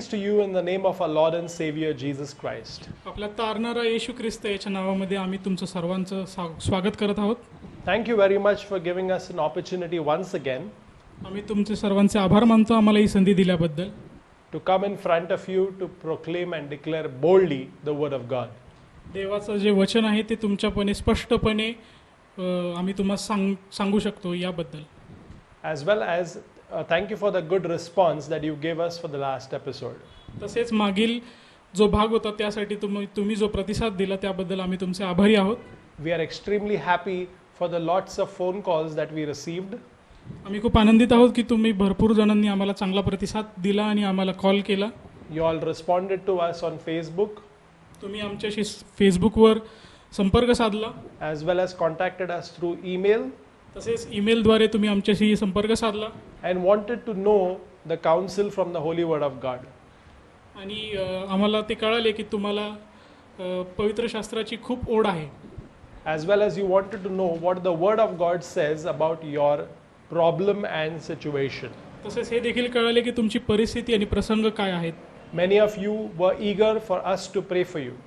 Greetings to you in the name of our Lord and Savior Jesus Christ. आपल्या तारणारा येशू ख्रिस्त याच्या नावामध्ये आम्ही तुमचं सर्वांचं स्वागत करत आहोत. Thank you very much for giving us an opportunity once again आम्ही तुमचे सर्वांचे आभार मानतो आम्हाला ही संधी दिल्याबद्दल. to come in front of you to proclaim and declare boldly the word of God. देवाचं जे वचन आहे ते तुमच्यापणे स्पष्टपणे आम्ही तुम्हाला सांगू शकतो याबद्दल. As well as thank you for the good response that you gave us for the last episode. तसेच मागील जो भाग होता त्यासाठी तुम्ही जो प्रतिसाद दिला त्याबद्दल आम्ही तुमचे आभारी आहोत. We are extremely happy for the lots of phone calls that we received. आम्ही खूप आनंदित आहोत की तुम्ही भरपूर जणांनी आम्हाला चांगला प्रतिसाद दिला आणि आम्हाला कॉल केला. You all responded to us on Facebook तुम्ही आमच्याशी फेसबुकवर संपर्क साधला. as well as contacted us through email तसेच ईमेलद्वारे तुम्ही आमच्याशी संपर्क साधला and wanted to know the counsel from the holy word of God. आणि आम्हाला ते कळाले की तुम्हाला पवित्र शास्त्राची खूप ओढ आहे. As well as you wanted to know what the word of God says about your problem and situation. तसेच हे देखील कळाले की तुमची परिस्थिती आणि प्रसंग काय आहेत. Many of you were eager for us to pray for you.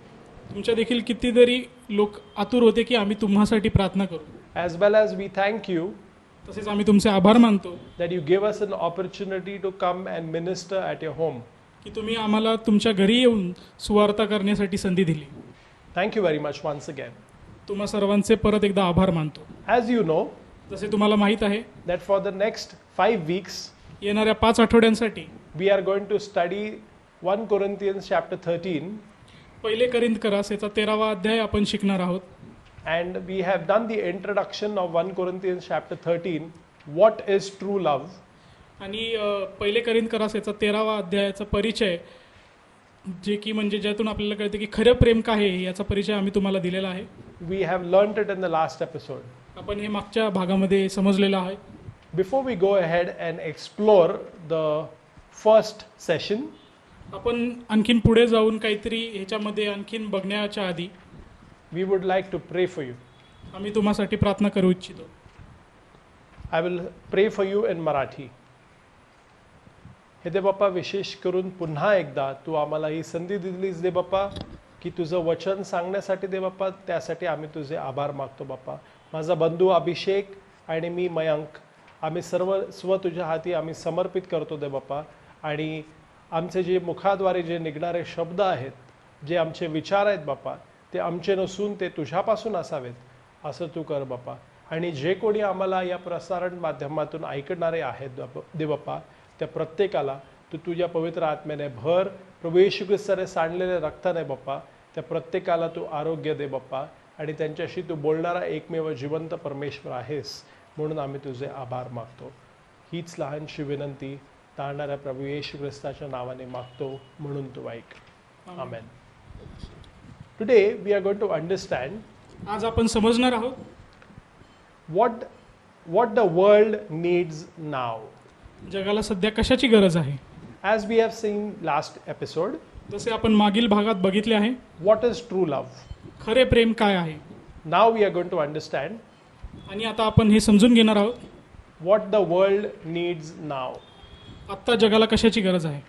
तुमच्या देखील कितीतरी लोक आतुर होते की आम्ही तुम्हासाठी प्रार्थना करू. As well as we thank you तसेच आम्ही तुमचे आभार मानतो that you give us an opportunity to come and minister at your home. की तुम्ही आम्हाला तुमच्या घरी येऊन सुवार्ता करण्यासाठी संधी दिली. Thank you very much once again. तुम्हा सर्वांचे परत एकदा आभार मानतो. As you know जसे तुम्हाला माहीत आहे that for the next 5 weeks येणाऱ्या 5 आठवड्यांसाठी we are going to study 1 Corinthians chapter 13 पहिले करिंथकरास याचा 13वा अध्याय आपण शिकणार आहोत. and we have done the introduction of 1 Corinthians chapter 13, what is true love. आणि पहिले करिंथकरास याचा 13वा अध्यायाचा परिचय जे की म्हणजे ज्यातून आपल्याला कळते की खरं प्रेम काय आहे याचा परिचय आम्ही तुम्हाला दिलेला आहे. We have learnt it in the last episode. आपण हे मागच्या भागामध्ये समजलेलं आहे. Before we go ahead and explore the first session, आपण आणखीन पुढे जाऊन काहीतरी ह्याच्यामध्ये आणखीन बघण्याच्या आधी we would like to pray for you. आम्ही तुम्हासाठी प्रार्थना करू इच्छितो. I will pray for you in Marathi. हे दे बाप्पा, विशेष करून पुन्हा एकदा तू आम्हाला ही संधी दिलीस दे बाप्पा की तुझं वचन सांगण्यासाठी दे बाप्पा, त्यासाठी आम्ही तुझे आभार मागतो बाप्पा. माझा बंधू अभिषेक आणि मी मयंक आम्ही सर्व तुझ्या हाती आम्ही समर्पित करतो दे बाप्पा. आणि आमचे जे मुखाद्वारे जे निघणारे शब्द आहेत, जे आमचे विचार आहेत बाप्पा, ते आमचे नसून ते तुझ्यापासून असावेत असं तू कर बाप्पा. आणि जे कोणी आम्हाला या प्रसारण माध्यमातून ऐकणारे आहेत दे बाप्पा, त्या प्रत्येकाला तू तुझ्या पवित्र आत्म्याने भर. प्रभू येशू ख्रिस्ताने सांडलेल्या रक्ताने बाप्पा त्या प्रत्येकाला तू आरोग्य दे बाप्पा. आणि त्यांच्याशी तू बोलणारा एकमेव जिवंत परमेश्वर आहेस म्हणून आम्ही तुझे आभार मागतो. हीच लहानशी विनंती तारणाऱ्या प्रभू येशू ख्रिस्ताच्या नावाने मागतो म्हणून तू ऐक. आमेन. Today we are going to understand आज आपण समजणार आहोत what the world needs now. जगाला सध्या कशाची गरज आहे. As we have seen last episode, जसे आपण मागील भागात बघितले आहे, what is true love? खरे प्रेम काय आहे. Now we are going to understand आणि आता आपण हे समजून घेणार आहोत what the world needs now. आत्ता जगाला कशाची गरज आहे.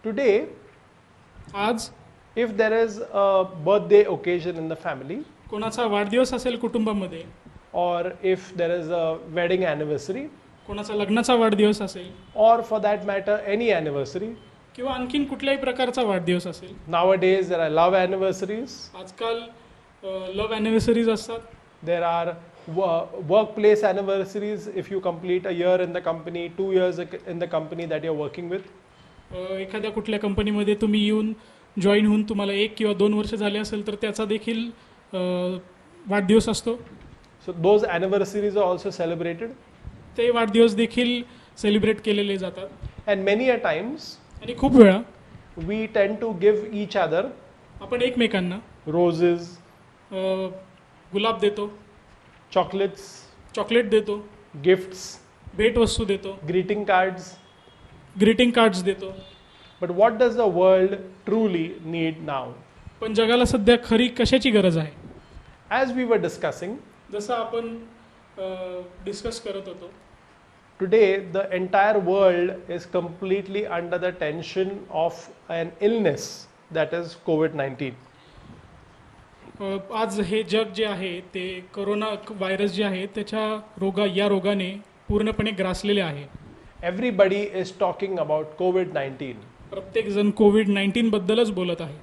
Today, आज if there is a birthday occasion in the family, कोणाचा वाढदिवस असेल कुटुंबामध्ये, or if there is a wedding anniversary, कोणाचा लग्नाचा वाढदिवस असेल, or for that matter any anniversary, किंवा आणखीन कुठल्याही प्रकारचा वाढदिवस असेल. nowadays there are love anniversaries, आजकाल लव्ह ॲनिव्हर्सरीज असतात. there are workplace anniversaries if you complete a year in the company, 2 years in the company that you're working with. एखाद्या कुठल्या कंपनीमध्ये तुम्ही येऊन जॉईन होऊन तुम्हाला 1 किंवा 2 वर्ष झाले असेल तर त्याचा देखील वाढदिवस असतो. So those anniversaries are also celebrated. ते वाढदिवस देखील सेलिब्रेट केलेले जातात. And many a times आणि खूप वेळा we tend to give each other आपण एकमेकांना roses, गुलाब देतो, chocolates, चॉकलेट देतो, gifts, भेटवस्तू देतो, greeting cards. ग्रीटिंग कार्ड्स देतो. But what does the world truly need now? पण जगाला सध्या खरी कशाची गरज आहे. As we were discussing, जसं आपण डिस्कस करत होतो, Today, the entire world is completely under the tension of an illness that is COVID-19. आज हे जग जे आहे ते कोरोना व्हायरस जे आहे त्याच्या या रोगाने पूर्णपणे ग्रासलेले आहे. Everybody is talking about COVID-19. प्रत्येकजण कोविड-19 बद्दलच बोलत आहे.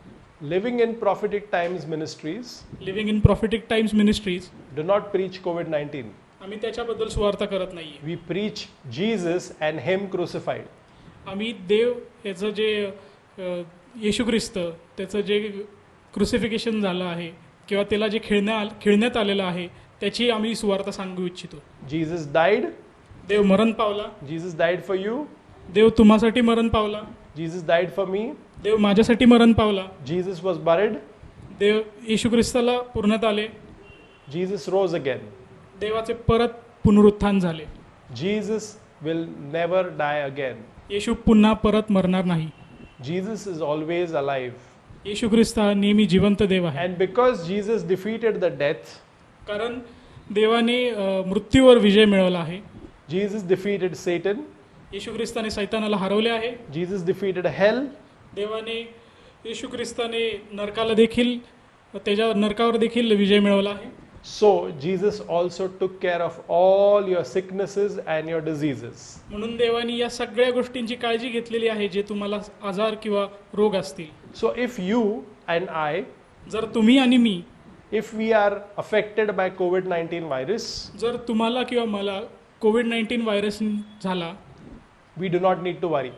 Living in Prophetic Times Ministries living in prophetic times ministries do not preach COVID-19. आम्ही त्याच्याबद्दल सुवार्ता करत नाही. We preach Jesus and Him crucified. आम्ही देव याचं जे येशू ख्रिस्त त्याचं जे क्रुसिफिकेशन झालं आहे किंवा त्याला जे खेळण्यात आलेलं आहे त्याची आम्ही सुवार्ता सांगू इच्छितो. Jesus died. देव मरण पावला. Jesus died for you. देव तुम्हासाठी मरण पावला. Jesus died for me. देव माझ्यासाठी मरण पावला. Jesus was buried. देव येशू ख्रिस्ताला पुरण्यात आले. Jesus rose again. देवाचे परत पुनरुत्थान झाले. Jesus will never die again. येशू पुन्हा परत मरणार नाही. Jesus is always alive. येशू ख्रिस्त हा नेहमी जिवंत देव आहे. And because Jesus defeated the death, कारण देवाने मृत्यूवर विजय मिळवला आहे. Jesus defeated Satan, येशू ख्रिस्ताने सैतानाला हरवले आहे. Jesus defeated hell, देवाने येशू ख्रिस्ताने नरकाला देखील त्याच्या नरकावर देखील विजय मिळवला आहे. so Jesus also took care of all your sicknesses and your diseases. म्हणून देवाने या सगळ्या गोष्टींची काळजी घेतलेली आहे जे तुम्हाला आजार किंवा रोग असतील. So if you and I, जर तुम्ही आणि मी if we are affected by COVID-19 virus, जर तुम्हाला किंवा मला कोविड-19 व्हायरस झाला we do not need to worry.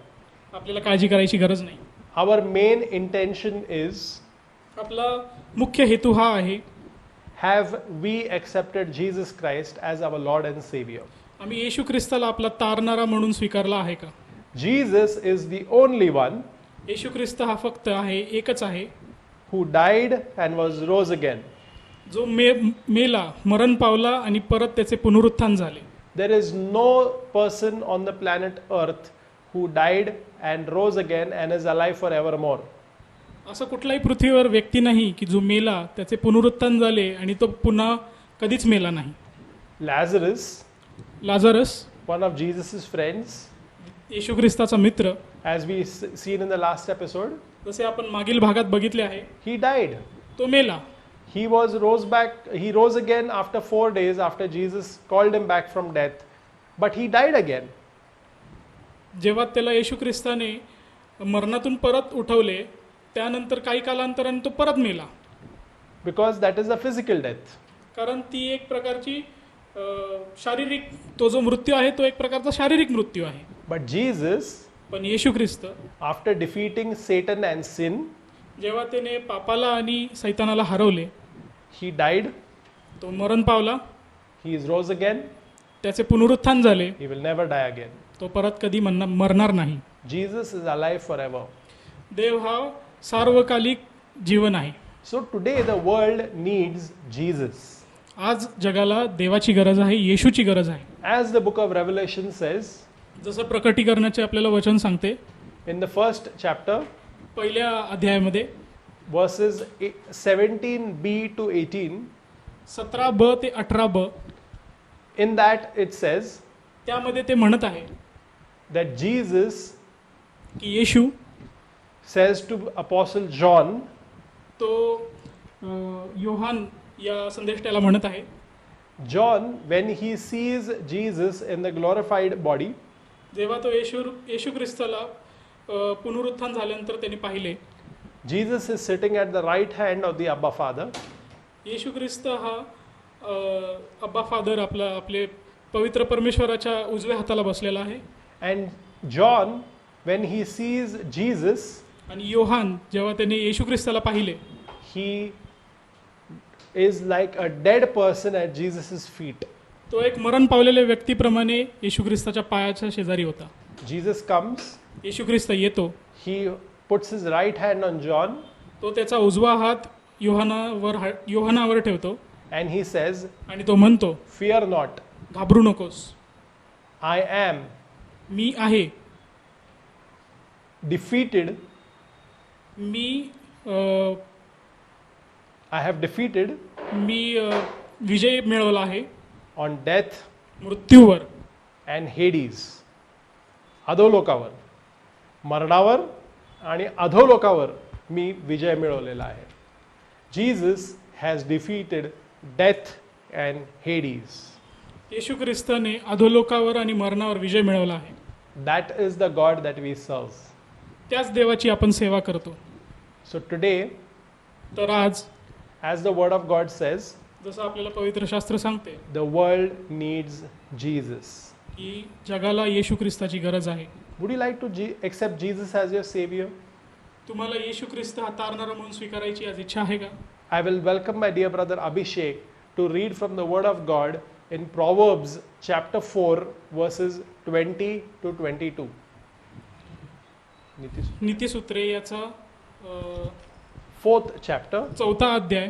आपल्याला काळजी करायची गरज नाही. Our main intention is, आपला मुख्य हेतू हा आहे have we accepted Jesus Christ as our Lord and Savior? आम्ही येशू ख्रिस्ताला आपला तारणारा म्हणून स्वीकारला आहे का? Jesus is the only one येशू ख्रिस्त हा फक्त आहे, एकच आहे who died and was rose again. जो मेला, मरण पावला आणि परत त्याचे पुनरुत्थान झाले. There is no person on the planet Earth who died and rose again and is alive forevermore. असं कुठलाही पृथ्वीवर व्यक्ती नाही की जो मेला, त्याचे पुनरुत्थान झाले आणि तो पुन्हा कधीच मेला नाही. Lazarus, Lazarus, one of Jesus' friends, येशू ख्रिस्ताचा मित्र, as we seen in the last episode, जसे आपण मागील भागात बघितले आहे, he died. तो मेला. He rose again after 4 days after Jesus called him back from death, but he died again. जेव्हा त्याला येशू ख्रिस्ताने मरणातून परत उठवले त्यानंतर काही कालांतराने तो परत मेला. Because that is a physical death. कारण ती एक प्रकारची शारीरिक, तो जो मृत्यू आहे तो एक प्रकारचा शारीरिक मृत्यू आहे. But Jesus, पण येशू ख्रिस्त after defeating Satan and sin, जेव्हा त्याने पापाला आणि सैतानाला हरवले, he died, तो मरण पावला, he is rose again, त्याचे पुनरुत्थान झाले, he will never die again. तो परत कधी मरणार नाही. Jesus is alive forever. देव हा सार्वकालिक जीवन आहे. So today the world needs Jesus. आज जगाला देवाची गरज आहे, येशूची गरज आहे. As the book of Revelation says, जसं प्रकटीकरणाचे आपल्याला वचन सांगते in the first chapter, पहिल्या अध्यायामध्ये verses 17b to 18, 17b ते 18b, in that it says त्यामध्ये ते म्हणत आहे that Jesus की येशू says to Apostle John, तो योहान या संदेष्टाला म्हणत आहे, John, when he sees Jesus in the glorified body, जेव्हा तो येशू ख्रिस्ताला पुनरुत्थान झाल्यानंतर त्यांनी पाहिले, Jesus is sitting at the right hand of the Abba Father, येशू ख्रिस्त हा अब्बा फादर आपले पवित्र परमेश्वराच्या उजव्या हाताला बसलेला आहे. and John, when he sees Jesus, आणि योहान जेव्हा त्याने येशू ख्रिस्ताला पाहिले, he is like a dead person at Jesus' feet. तो एक मरण पावलेल्या व्यक्तीप्रमाणे येशू ख्रिस्ताच्या पायाच्या शेजारी होता. Jesus comes, येशू ख्रिस्त येतो, he puts his right hand on John, तो त्याचा उजवा हात योहानावर ठेवतो and he says, आणि तो म्हणतो, fear not, घाबरू नकोस, I am मी आहे, defeated, me I have defeated विजय मिळवला आहे on death, मृत्यूवर, अँड हेडीज, अधोलोकावर, मरणावर आणि अधोलोकावर मी विजय मिळवलेला आहे. Jesus has defeated death and Hades. येशू ख्रिस्ताने अधोलोकावर आणि मरणावर विजय मिळवला आहे. That is the God that we serve. त्याच देवाची आपण सेवा करतो. सो टुडे, तर आज as the word of God says, जसं आपल्याला पवित्र शास्त्र सांगते the world needs Jesus. की जगाला येशू ख्रिस्ताची गरज आहे. Would you like to accept Jesus as your savior? तुम्हाला येशू ख्रिस्त हा तारणारा म्हणून स्वीकारायची आज इच्छा आहे का? I will welcome my dear brother Abhishek to read from the word of God in Proverbs chapter 4 verses 20 to 22. नीतिसूत्रे याचा 4th chapter, 4था अध्याय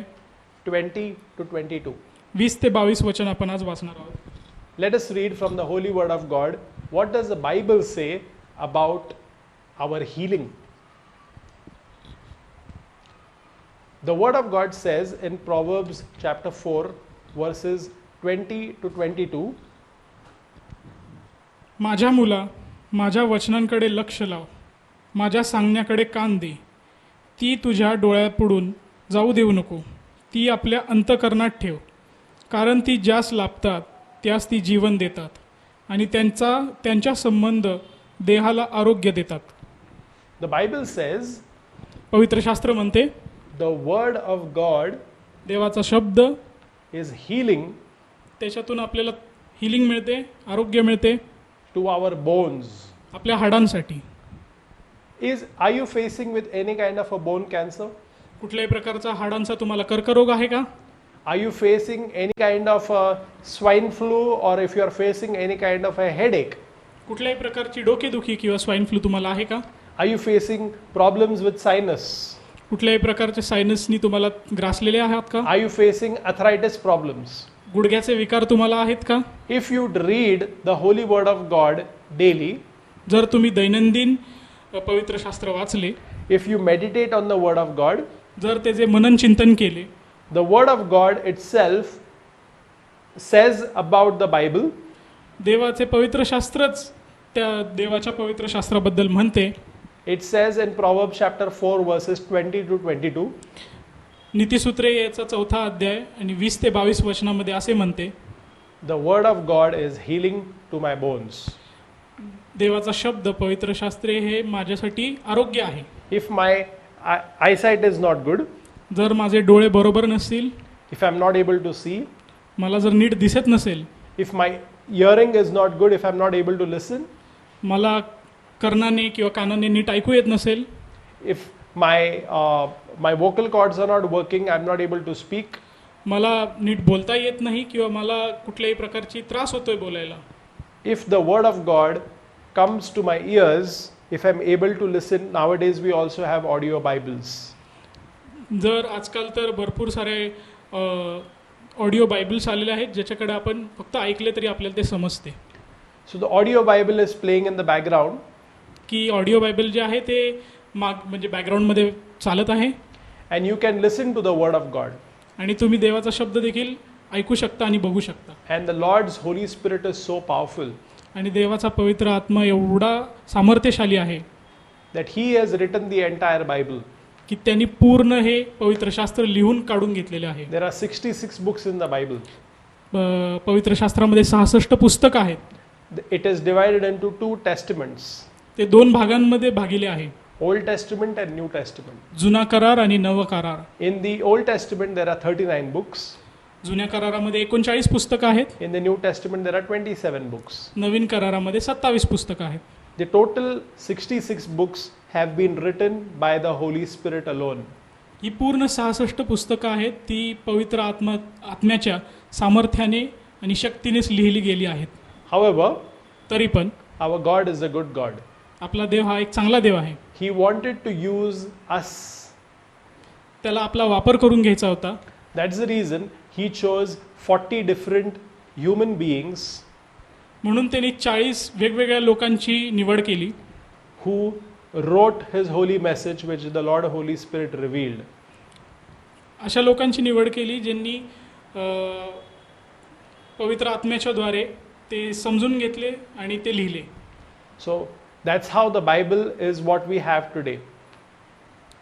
20 to 22. 20 ते 22 वचन आपण आज वाचणार आहोत. Let us read from the holy word of God. What does the Bible say about our healing? The word of God says in Proverbs chapter 4 verses 20 to 22. माझ्या मुला, माझ्या वचनांकडे लक्ष लाव, माझ्या सांगण्याकडे कान दे. ती तुझ्या डोळ्यापुढून जाऊ देऊ नको, ती आपल्या अंतःकरणात ठेव, कारण ती ज्यास लाभतात त्यास ती जीवन देतात आणि त्यांच्या संबंध देहाला आरोग्य देतात. The Bible says पवित्र शास्त्र म्हणते the word of God देवाचा शब्द is healing त्याच्यातून आपल्याला हिलिंग मिळते, आरोग्य मिळते to our bones. आपल्या हाडांसाठी. Are you facing with any kind of a bone cancer? कुठल्याही प्रकारचा हाडांचा तुम्हाला कर्करोग आहे का? Are you facing any kind of a swine flu, or if you are facing any kind of a headache? कुठल्याही प्रकारची डोकेदुखी किंवा स्वाईन फ्लू तुम्हाला आहे का? Are you facing problems with sinus? कुठल्याही प्रकारचे सायनसनी तुम्हाला ग्रासलेले आहात का? Are you facing arthritis problems? गुडघ्याचे विकार तुम्हाला आहेत का? If you read the holy word of God daily, जर तुम्ही दैनंदिन पवित्र शास्त्र वाचले, if you meditate on the word of God, जर त्याचे मनन चिंतन केले, the word of God itself says about the Bible देवाचे पवित्र शास्त्रच त्या देवाच्या पवित्र शास्त्राबद्दल म्हणते. It says in Proverbs chapter 4 verses 20 to 22. नीतिसूत्रे याचा 4था अध्याय आणि 20 ते 22 वचनामध्ये असे म्हणते, The word of God is healing to my bones. देवाचा शब्द पवित्र शास्त्रे हे माझ्यासाठी आरोग्य आहे. If my eyesight is not good, जर माझे डोळे बरोबर नसतील, if I'm not able to see, मला जर नीट दिसत नसेल, if my hearing is not good, if I'm not able to listen, मला कर्णाने किंवा कानाने नीट ऐकू येत नसेल, if my vocal cords are not working, I'm not able to speak, मला नीट बोलता येत नाही किंवा मला कुठल्याही प्रकारची त्रास होतोय बोलायला, if the word of God comes to my ears, if I'm able to listen, nowadays we also have audio Bibles. जर आजकाल तर भरपूर सारे ऑडिओ बायबल्स आलेले आहेत ज्याच्याकडे आपण फक्त ऐकले तरी आपल्याला ते समजते. So the audio Bible is playing in the background, की ऑडिओ बायबल जे आहे ते म्हणजे बॅकग्राऊंडमध्ये चालत आहे and you can listen to the word of God. आणि तुम्ही देवाचा शब्द देखील ऐकू शकता आणि बघू शकता. And the Lord's Holy Spirit is so powerful आणि देवाचा पवित्र आत्मा एवढा सामर्थ्यशाली आहे that He has written the entire Bible. की त्यांनी पूर्ण हे पवित्र शास्त्र लिहून काढून घेतलेले आहे. There are 66 books in the Bible. पवित्र शास्त्रामध्ये 66 पुस्तक आहेत. It is divided into 2 testaments, ते 2 भागांमध्ये भागिले आहे, Old Testament and New Testament. जुना करार आणि नव करार. In the Old Testament there are 39 books. जुन्या करारामध्ये 39 पुस्तकं आहेत. In the New Testament there are 27 books. नवीन करारामध्ये 27 पुस्तकं आहेत. The total 66 books have been written by the Holy Spirit alone. ही पूर्ण 66 पुस्तकं आहेत, ती पवित्र आत्म्याच्या सामर्थ्याने आणि शक्तीनेच लिहिली गेली आहेत. However, तरी पण our God is a good God. आपला देव हा एक चांगला देव आहे. He wanted to use us. त्याला आपला वापर करून घ्यायचा होता. That's the reason He chose 40 different human beings म्हणून त्यांनी 40 वेगवेगळ्या लोकांची निवड केली, who wrote His holy message which the Lord Holy Spirit revealed. अशा लोकांची निवड केली ज्यांनी पवित्र आत्म्याच्या द्वारे ते समजून घेतले आणि ते लिहिले. So that's how the Bible is what we have today.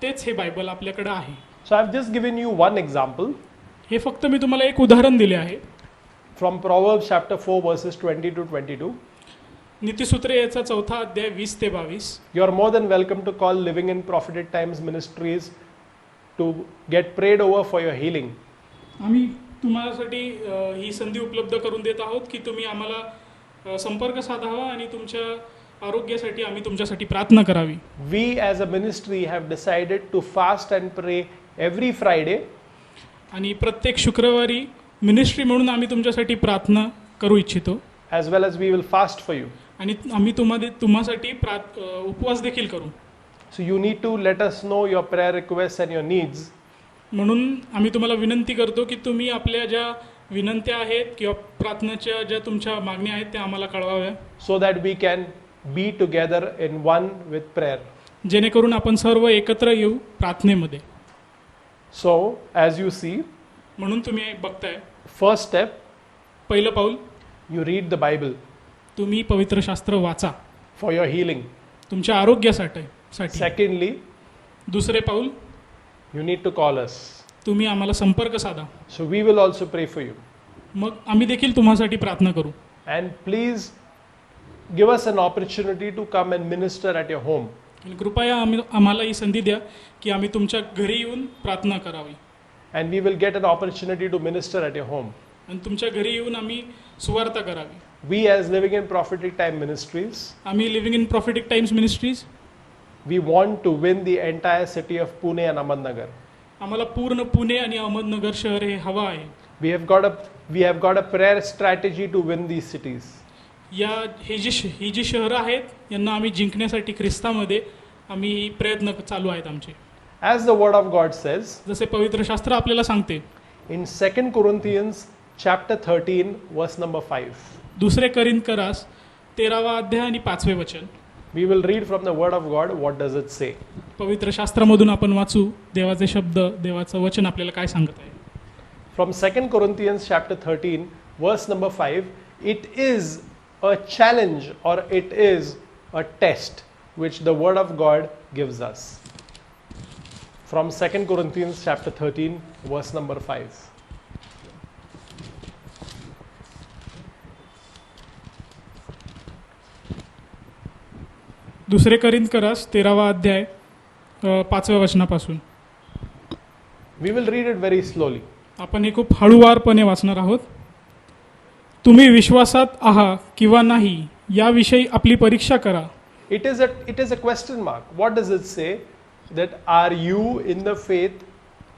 तेच हे बायबल आपल्याकडे आहे. So I've just given you one example हे फक्त मी तुम्हाला एक उदाहरण दिले आहे. from Proverbs chapter 4 verses 20 to 22. नीतिसूत्रे याचा 4था अध्याय 20 ते 22. You are more than welcome to call Living in Prophetic Times Ministries to get prayed over for your healing. आम्ही तुम्हासाठी ही संधी उपलब्ध करून देत आहोत की तुम्ही आम्हाला संपर्क साधावा आणि तुमच्या आरोग्यासाठी आम्ही तुमच्यासाठी प्रार्थना करावी. We as a ministry have decided to fast and pray every Friday आणि प्रत्येक शुक्रवारी मिनिस्ट्री म्हणून आम्ही तुमच्यासाठी प्रार्थना करू इच्छितो. as well as we will fast for you. आणि आम्ही तुम्हासाठी उपवास देखील करू. So you need to let us know your prayer requests and your needs. म्हणून आम्ही तुम्हाला विनंती करतो की तुम्ही आपल्या ज्या विनंत्या आहेत किंवा प्रार्थनेच्या ज्या तुमच्या मागण्या आहेत त्या आम्हाला कळवाव्या. So that we can be together in one with prayer. जेणेकरून आपण सर्व एकत्र येऊ प्रार्थनेमध्ये. So as you see, म्हणून तुम्ही बघताय first step, पहिलं पाऊल you read the Bible तुम्ही पवित्र शास्त्र वाचा for your healing. तुमच्या आरोग्यासाठी. Secondly, दुसरे पाऊल you need to call us. तुम्ही आम्हाला संपर्क साधा. So we will also pray for you. मग आम्ही देखील तुम्हासाठी प्रार्थना करू. And please give us an opportunity to come and minister at your home. आणि कृपया आम्हाला ही संधी द्या की आम्ही तुमच्या घरी येऊन प्रार्थना करावी. And we will get an opportunity to minister at your home. आणि तुमच्या घरी येऊन आम्ही सुवार्ता करावी. We as Living in Prophetic Time Ministries, आम्ही living in prophetic times ministries we want to win the entire city of Pune and Ahmednagar. आम्हाला पूर्ण पुणे आणि अहमदनगर शहर हे हवा आहे. We have got a prayer strategy to win these cities. ही जी शहरं आहेत यांना आम्ही जिंकण्यासाठी ख्रिस्तामध्ये आम्ही प्रयत्न चालू आहेत आमचे. As the word of God says जसे पवित्र शास्त्र आपल्याला सांगते in 2 Corinthians chapter 13 verse number 5. दुसरे करिंथकरास 13वा अध्याय आणि 5वे वचन. We will read from the word of God. What does it say? पवित्र शास्त्रामधून आपण वाचू देवाचे शब्द, देवाचं वचन आपल्याला काय सांगत आहे. From 2 Corinthians chapter 13 verse number 5, it is a challenge or it is a test which the word of God gives us. From 2 Corinthians chapter 13 verse number 5. दुसरे करिंथकरास 13वा अध्याय 5व्या वचनापासून. We will read it very slowly. आपण हे खूप हळूवारपणे वाचणार आहोत. तुम्ही विश्वासात आहात किंवा नाही याविषयी आपली परीक्षा करा. It is a question mark. What does it say? That are you in the faith?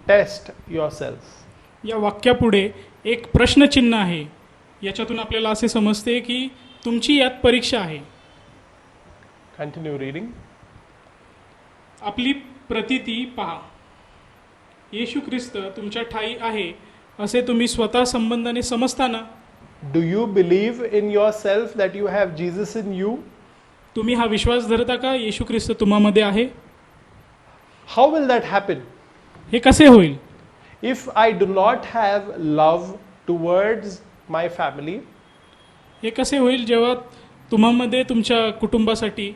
Test yourself. या वाक्यापुढे एक प्रश्नचिन्ह आहे. याच्यातून आपल्याला असे समजते की तुमची यात परीक्षा आहे. Continue reading. आपली प्रतिती पहा. येशू ख्रिस्त तुमच्या ठायी आहे असे तुम्ही स्वतः संबंधाने समजताना Do you believe in yourself that you have Jesus in you? तुम्ही हा विश्वास धरता का येशू ख्रिस्त तुम्हामध्ये आहे. How will that happen? हे कसे होईल. If I do not have love towards my family, हे कसे होईल जेव्हा तुम्हामध्ये तुमच्या कुटुंबासाठी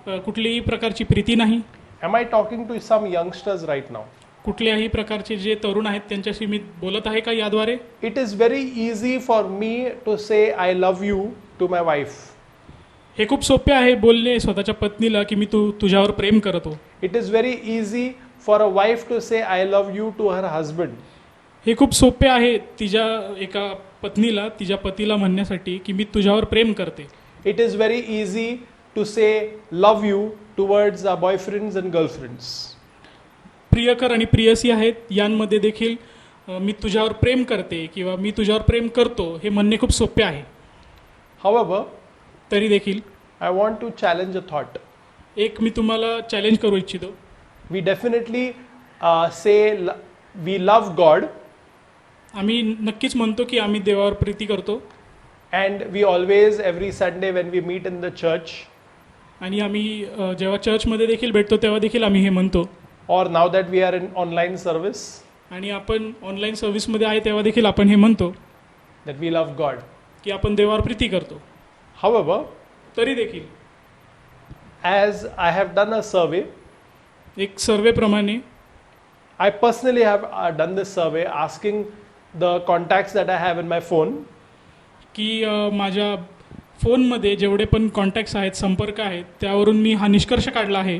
कुठलीही प्रकारची प्रीती नाही. am I talking to some youngsters right now? कुठल्याही प्रकारचे जे तरुण आहेत त्यांच्याशी मी बोलत आहे का याद्वारे. It is very easy for me to say I love you to my wife. हे खूप सोपे आहे बोलणे स्वतःच्या पत्नीला की मी तुझ्यावर प्रेम करतो. It is very easy for a wife to say I love you to her husband. हे खूप सोपे आहे तिच्या एका पत्नीला तिच्या पतीला म्हणण्यासाठी की मी तुझ्यावर प्रेम करते. It is very easy to say love you towards our boyfriends and girlfriends. प्रियकर आणि प्रियसी आहेत यांमध्ये देखील मी तुझ्यावर प्रेम करते किंवा मी तुझ्यावर प्रेम करतो हे म्हणणे खूप सोपे आहे. However, तरी देखील I want to challenge a thought. एक मी तुम्हाला चॅलेंज करू इच्छितो. We definitely say we love God. आम्ही नक्कीच म्हणतो की आम्ही देवावर प्रीती करतो. And we always every Sunday when we meet in the church, आणि आम्ही जेव्हा चर्चमध्ये देखील भेटतो तेव्हा देखील आम्ही हे म्हणतो. or now that we are in online service, आणि आपण ऑनलाईन सर्व्हिसमध्ये आहे तेव्हा देखील आपण हे म्हणतो that we love God. की आपण देवावर प्रीती करतो. However, तरी देखील as I have done a survey, एक सर्वेप्रमाणे I personally have done this survey asking the contacts that I have in my phone, की माझ्या फोनमध्ये जेवढे पण कॉन्टॅक्ट्स आहेत, संपर्क आहेत, त्यावरून मी हा निष्कर्ष काढला आहे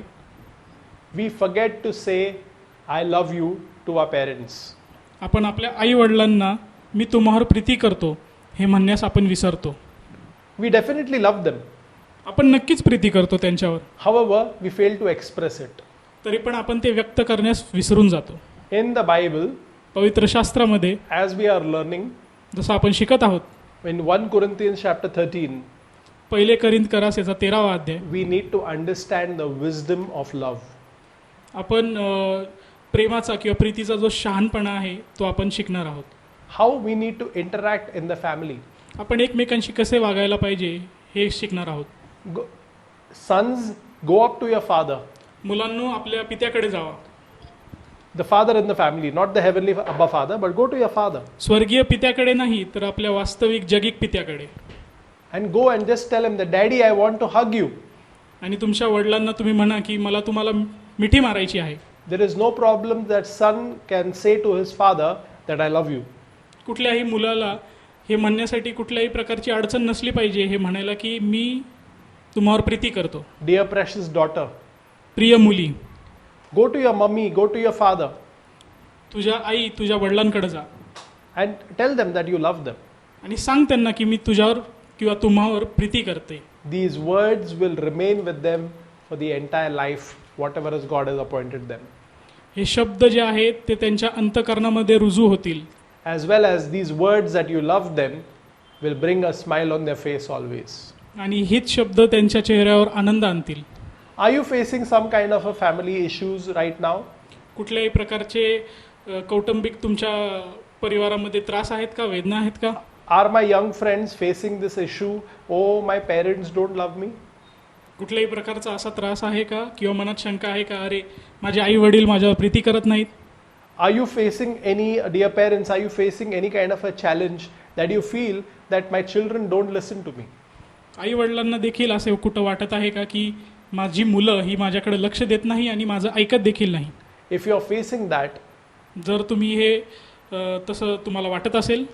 we forget to say I love you to our parents. आपण आपल्या आईवडिलांना मी तुम्हावर प्रीती करतो हे म्हणण्यास आपण विसरतो. We definitely love them. आपण नक्कीच प्रीती करतो त्यांच्यावर, However, we fail to express it. तरी पण आपण ते व्यक्त करण्यास विसरून जातो. In the Bible, पवित्र शास्त्रामध्ये as we are learning, जसं आपण शिकत आहोत, in 1 Corinthians chapter 13, पहिले करिंथकरास याचा 13वा अध्याय, we need to understand the wisdom of love. आपण प्रेमाचा किंवा प्रीतीचा जो शहाणपणा आहे तो आपण शिकणार आहोत. How we need to interact in the family. आपण एकमेकांशी कसे वागायला पाहिजे हे शिकणार आहोत. Sons, go up to your father, मुलांनो, आपल्या पित्याकडे जावा. the father in the family, not the heavenly Abba Father, but go to your father स्वर्गीय पित्याकडे नाही, तर आपल्या वास्तविक जगिक पित्याकडे. and go and just tell him that, Daddy, I want to hug you. आणि तुमच्या वडिलांना तुम्ही म्हणा की मला तुम्हाला मिठी मारायची आहे. There is no problem that son can say to his father that I love you. कुठल्याही मुलाला हे म्हणण्यासाठी कुठल्याही प्रकारची अडचण नसली पाहिजे हे म्हणायला की मी तुम्हावर प्रीती करतो. Dear precious daughter, प्रिय मुली, go to your mummy, go to your father तुझ्या आई तुझ्या वडिलांकडे जा and tell them that you love them. आणि सांग त्यांना की मी तुझ्यावर किंवा तुम्हावर प्रीती करते. These words will remain with them for the entire life, whatever as God has appointed them. हे शब्द जे आहेत ते त्यांच्या अंतःकरणामध्ये रुजू होतील. As well as these words that you love them will bring a smile on their face always. आणि हेच शब्द त्यांच्या चेहऱ्यावर आनंद आणतील. Are you facing some kind of a family issues right now? कुठल्याही प्रकारचे कौटुंबिक तुमच्या परिवारामध्ये त्रास आहेत का, वेदना आहेत का? Are my young friends facing this issue? Oh, my parents don't love me. कुठल्याही प्रकारचा असा त्रास आहे का किंवा मनात शंका आहे का, अरे माझे आई वडील माझ्यावर प्रीती करत नाहीत? Are you facing any, dear parents, are you facing any kind of a challenge that you feel that my children don't listen to me? आई वडिलांना देखील असे कुठं वाटत आहे का की माझी मुलं ही माझ्याकडे लक्ष देत नाही आणि माझं ऐकत देखील नाही? If you are facing that, जर तुम्ही हे तसं तुम्हाला वाटत असेल,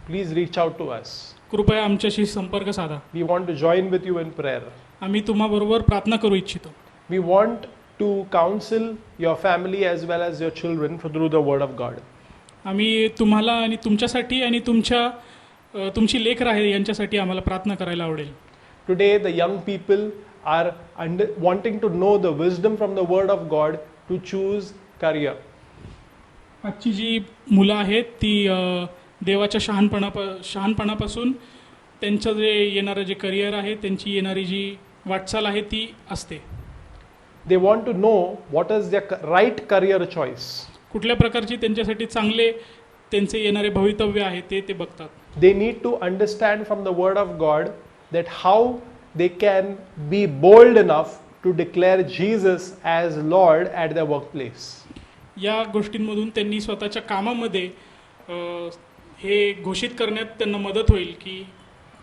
please reach out to us. कृपया आमच्याशी संपर्क साधा. We want to join with you in prayer. आम्ही तुम्हाबरोबर प्रार्थना करू इच्छितो. We want to counsel your family as well as your children through the word of God. आम्ही तुम्हाला आणि तुमच्यासाठी आणि तुमची लेकरं आहे यांच्यासाठी आम्हाला प्रार्थना करायला आवडेल. Today the young people are wanting to know the wisdom from the word of God to choose career. आजची जी मुलं आहेत ती देवाच्या शहाणपणापासून त्यांचं जे येणारं जे करिअर आहे, त्यांची येणारी जी वाटचाल आहे ती असते. They want to know what is their right career choice. कुठल्या प्रकारची त्यांच्यासाठी चांगले त्यांचे येणारे भवितव्य आहे ते बघतात. They need to understand from the word of God that how they can be bold enough to declare Jesus as Lord at their workplace. या गोष्टींमधून त्यांनी स्वतःच्या कामामध्ये हे घोषित करण्यात त्यांना मदत होईल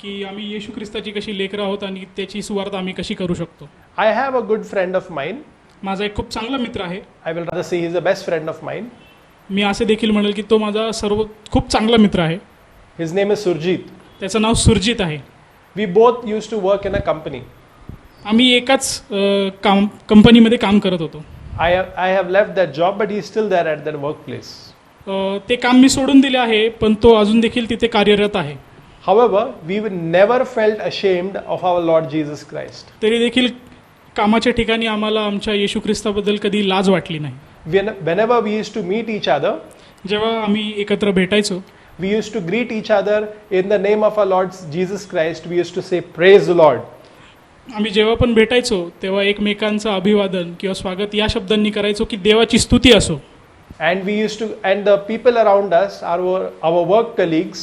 की आम्ही येशू ख्रिस्ताची कशी लेकरं आहोत आणि त्याची सुवार्ता आम्ही कशी करू शकतो. I have a good friend of mine. माझा एक खूप चांगला मित्र आहे. I will rather say he is the best friend of mine. मी असे देखील म्हणेल की तो माझा खूप चांगला मित्र आहे. His name is Surjit. त्याचं नाव सुरजित आहे. We both used to work in a company. आम्ही एकाच कंपनीमध्ये काम करत होतो. I have left that job, but he is still there at that workplace. ते काम मी सोडून दिले आहे, पण तो अजून देखील तिथे कार्यरत आहे. However, we never felt ashamed of our Lord Jesus Christ. तरी देखील कामाच्या ठिकाणी आम्हाला आमच्या येशू ख्रिस्ताबद्दल कधी लाज वाटली नाही. Whenever we used to meet each other, जेव्हा आम्ही एकत्र भेटायचो, we used to greet each other in the name of our Lord Jesus Christ. We used to say, "Praise the Lord." आम्ही जेव्हा पण भेटायचो तेव्हा एकमेकांचं अभिवादन किंवा स्वागत या शब्दांनी करायचो की देवाची स्तुती असो. And we used to, and the people around us, our work colleagues,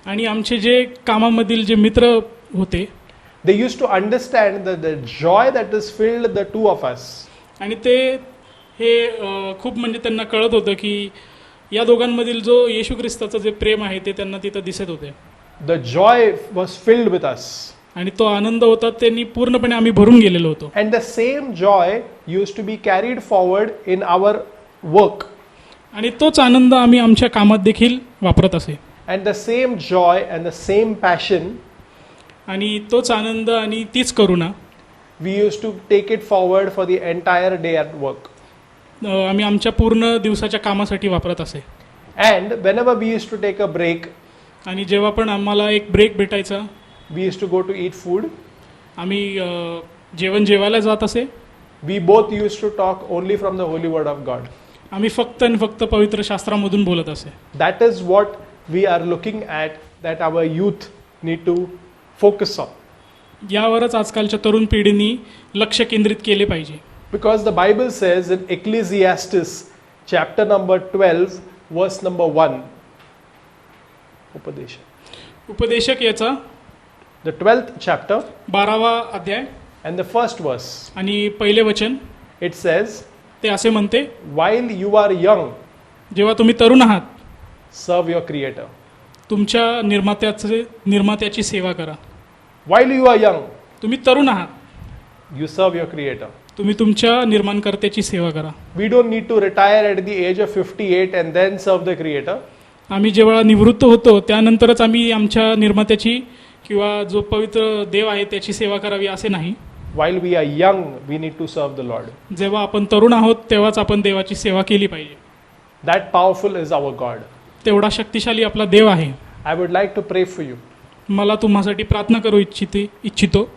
आणि आमचे जे कामामधील जे मित्र होते, they used to understand the joy that is filled the two of us. आणि ते हे खूप म्हणजे त्यांना कळत होतं की या दोघांमधील जो येशू ख्रिस्ताचं जे प्रेम आहे ते त्यांना तिथं दिसत होते. The joy was filled with us. आणि तो आनंद होता त्यांनी पूर्णपणे आम्ही भरून गेलेलो होतो. And the same joy used to be carried forward in our work. आणि तोच आनंद आम्ही आमच्या कामात देखील वापरत असे. And the same joy and the same passion, आणि तोच आनंद आणि तीच करुणा we used to take it forward for the entire day at work. आम्ही आमच्या पूर्ण दिवसाच्या कामासाठी वापरत असे. And whenever we used to take a break, आणि जेव्हा पण आम्हाला एक ब्रेक भेटायचा, we used to go to eat food. आम्ही जेवण जेवायला जात असे. We both used to talk only from the holy word of God. आम्ही फक्त आणि फक्त पवित्र शास्त्रामधून बोलत असे. That is what we are looking at, that our youth need to focus on. यावरच आजकालच्या तरुण पिढीने लक्ष केंद्रित केले पाहिजे. Because the Bible says in Ecclesiastes chapter number 12 verse number 1, उपदेशक याचा the 12th chapter 12वा अध्याय and the first verse, आणि पहिले वचन it says, ते असे म्हणते, while you are young, जेव्हा तुम्ही तरुण आहात serve your creator. तुमच्या निर्मात्याची सेवा करा. While you are young, तुम्ही तरुण आहात, you serve your creator. तुम्ही तुमच्या निर्माणकर्त्याची सेवा करा. We don't need to retire at the age of 58 and then serve the creator. आम्ही जेव्हा निवृत्त होतो त्यानंतरच आम्ही आमच्या निर्मात्याची किंवा जो पवित्र देव आहे त्याची सेवा करावी असे नाही. While we are young, we need to serve the Lord. जेव्हा आपण तरुण आहोत तेव्हाच आपण देवाची सेवा केली पाहिजे. That powerful is our God. तेवढा शक्तिशाली आपला देव आहे. I would like to pray for you. मला तुम्हासाठी प्रार्थना करू इच्छितो.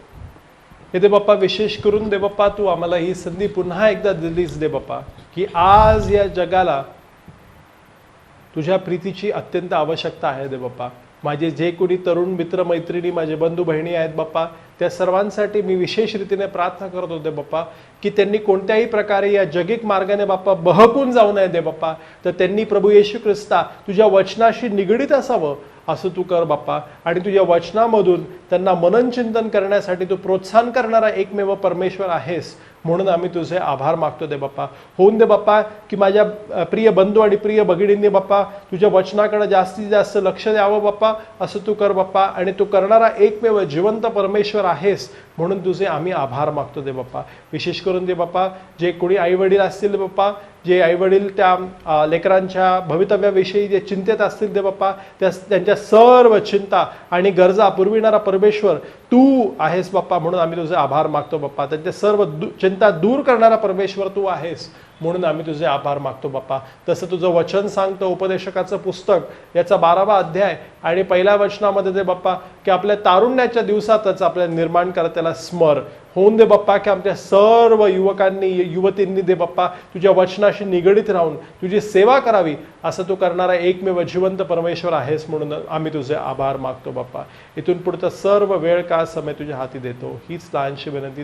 हे दे बाप्पा, विशेष करून दे बाप्पा, तू आम्हाला ही संधी पुन्हा एकदा दिलीस दे बाप्पा, की आज या जगाला तुझ्या प्रीतीची अत्यंत आवश्यकता आहे दे बाप्पा. माझे जे कोणी तरुण मित्र मैत्रिणी, माझे बंधू बहिणी आहेत बाप्पा, त्या सर्वांसाठी मी विशेष रीतीने प्रार्थना करत होते बाप्पा, की त्यांनी कोणत्याही प्रकारे या जगिक मार्गाने बाप्पा बहकून जाऊ नये दे बाप्पा. तर त्यांनी प्रभू येशू ख्रिस्ता तुझ्या वचनाशी निगडीत असावं असं तू कर बाप्पा. आणि तुझ्या वचनामधून त्यांना मनन चिंतन करण्यासाठी तू प्रोत्साहन करणारा एकमेव परमेश्वर आहेस, म्हणून आम्ही तुझे आभार मागतो दे बाप्पा. होऊन दे बाप्पा की माझ्या प्रिय बंधू आणि प्रिय भगिनींनी बाप्पा तुझ्या वचनाकडे जास्तीत जास्त लक्ष द्यावं बाप्पा, असं तू कर बाप्पा. आणि तू करणारा एकमेव जिवंत परमेश्वर आहेस, म्हणून तुझे आम्ही आभार मागतो दे बाप्पा. विशेष करून दे बाप्पा, जे कोणी आईवडील असतील बाप्पा, जे आईवडील त्या लेकरांच्या भवितव्याविषयी जे चिंतेत असतील दे बाप्पा, त्यांच्या सर्व चिंता आणि गरजा पुरविणारा परमेश्वर तू आहेस बाप्पा, म्हणून आम्ही तुझे आभार मागतो बाप्पा. त्यांच्या सर्व चिंता दूर करणारा परमेश्वर तू आहेस, म्हणून आम्ही तुझे आभार मागतो बाप्पा. तसं तुझं वचन सांगतं उपदेशकाचं पुस्तक याचा 12वा अध्याय आणि पहिल्या वचनामध्ये दे बाप्पा, की आपल्या तारुण्याच्या दिवसातच आपल्या निर्माणकर्त्याला स्मर. होऊन दे बाप्पा की आमच्या सर्व युवकांनी युवतींनी दे बाप्पा तुझ्या वचनाशी निगडीत राहून तुझी सेवा करावी, असं तू करणारा एकमेव जिवंत परमेश्वर आहेस, म्हणून आम्ही तुझे आभार मागतो बाप्पा. इथून पुढचा सर्व वेळ का समय तुझ्या हाती देतो, हीच लहानशी विनंती